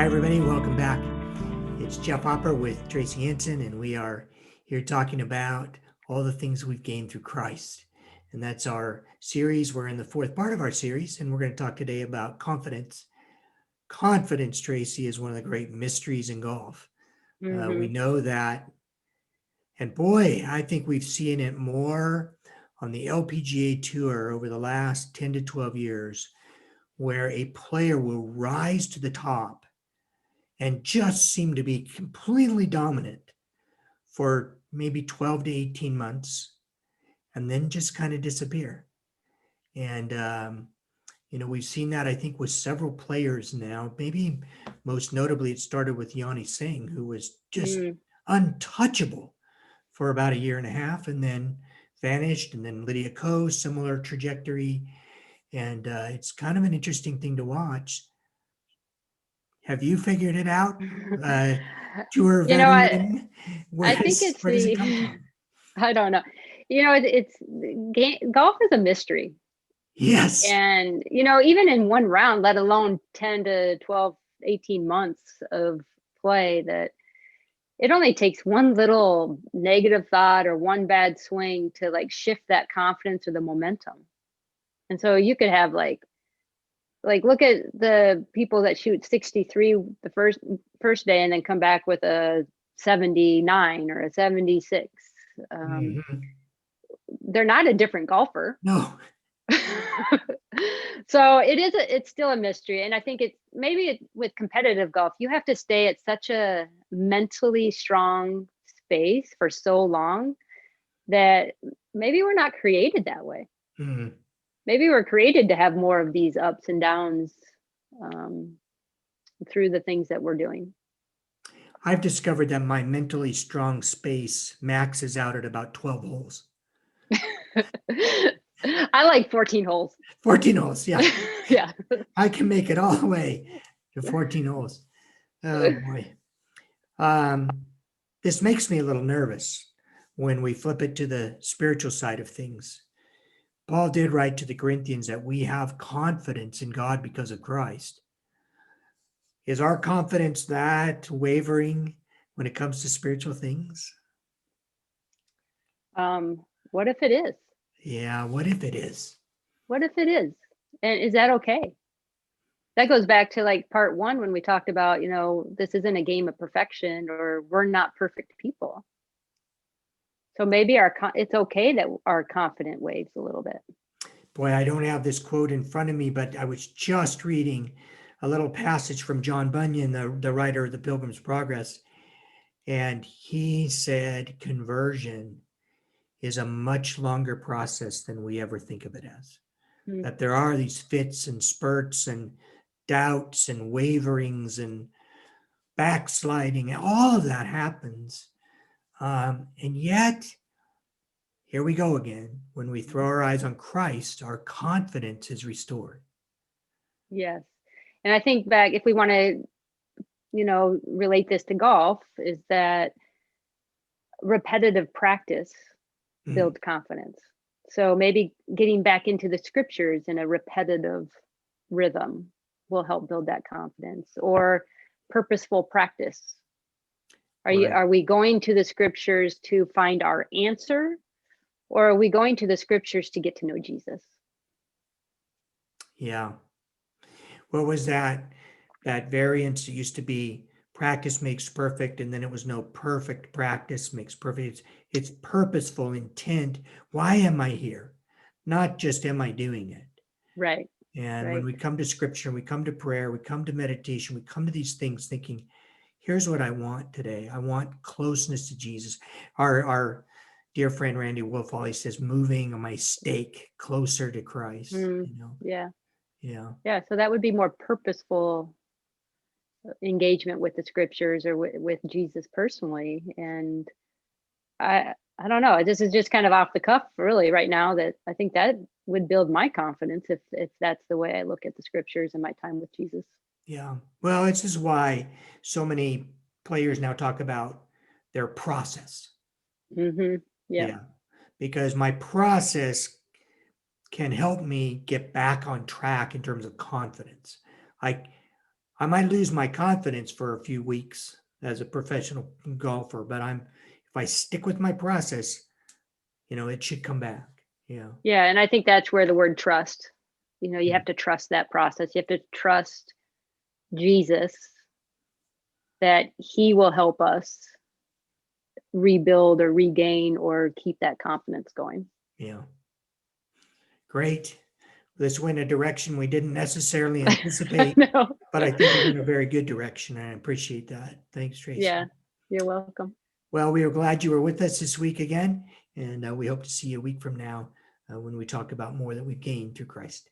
Hi, everybody. Welcome back. It's Jeff Hopper with Tracy Henson, and we are here talking about all the things we've gained through Christ. And that's our series. We're in the fourth part of our series, and we're going to talk today about confidence. Confidence, Tracy, is one of the great mysteries in golf. We know that, and boy, I think we've seen it more on the LPGA Tour over the last 10 to 12 years, where a player will rise to the top and just seem to be completely dominant for maybe 12 to 18 months and then just kind of disappear. And, we've seen that, I think, with several players now. Maybe most notably, it started with Yanni Singh, who was just untouchable for about a year and a half and then vanished. And then Lydia Ko, similar trajectory. And it's kind of an interesting thing to watch. Have you figured it out? Tour veteran. I think it's Where does it come from? I don't know. Golf is a mystery. Yes. And, even in one round, let alone 10 to 12, 18 months of play, that it only takes one little negative thought or one bad swing to like shift that confidence or the momentum. And so you could have like look at the people that shoot 63 the first day and then come back with a 79 or a 76. They're not a different golfer. No. So it's still a mystery. And I think with competitive golf, you have to stay at such a mentally strong space for so long that maybe we're not created that way. Maybe we're created to have more of these ups and downs through the things that we're doing. I've discovered that my mentally strong space maxes out at about 12 holes. I like 14 holes. 14 holes, yeah. Yeah. I can make it all the way to 14 holes. Oh, boy. This makes me a little nervous when we flip it to the spiritual side of things. Paul did write to the Corinthians that we have confidence in God because of Christ. Is our confidence that wavering when it comes to spiritual things? What if it is? Yeah, what if it is? What if it is? And is that okay? That goes back to like part one when we talked about, this isn't a game of perfection, or we're not perfect people. So maybe it's okay that our confidence waves a little bit. Boy, I don't have this quote in front of me, but I was just reading a little passage from John Bunyan, the writer of the Pilgrim's Progress. And he said conversion is a much longer process than we ever think of it as. That there are these fits and spurts and doubts and waverings and backsliding. All of that happens. And yet, here we go again. When we throw our eyes on Christ, our confidence is restored. Yes. And I think back, if we want to, relate this to golf, is that repetitive practice builds confidence. So maybe getting back into the scriptures in a repetitive rhythm will help build that confidence, or purposeful practice. Are we going to the scriptures to find our answer, or are we going to the scriptures to get to know Jesus? Yeah. What was that variance? It used to be practice makes perfect, and then it was no, perfect practice makes perfect. It's purposeful intent. Why am I here? Not just am I doing it? Right. And when we come to scripture, we come to prayer, we come to meditation, we come to these things thinking, here's what I want today. I want closeness to Jesus. Our dear friend Randy Wolf always says, moving my stake closer to Christ. Yeah. Yeah. So that would be more purposeful engagement with the scriptures, or with Jesus personally. And I don't know. This is just kind of off the cuff, really, right now. That I think that would build my confidence if that's the way I look at the scriptures and my time with Jesus. Yeah. Well, this is why so many players now talk about their process. Yeah. Because my process can help me get back on track in terms of confidence. I I might lose my confidence for a few weeks as a professional golfer, but if I stick with my process, it should come back. Yeah. Yeah, and I think that's where the word trust, you have to trust that process. You have to trust Jesus that he will help us rebuild or regain or keep that confidence going. Yeah. Great. This went a direction we didn't necessarily anticipate, No. but I think it went a very good direction. And I appreciate that. Thanks, Tracy. Yeah, you're welcome. Well, we are glad you were with us this week again, and we hope to see you a week from now when we talk about more that we've gained through Christ.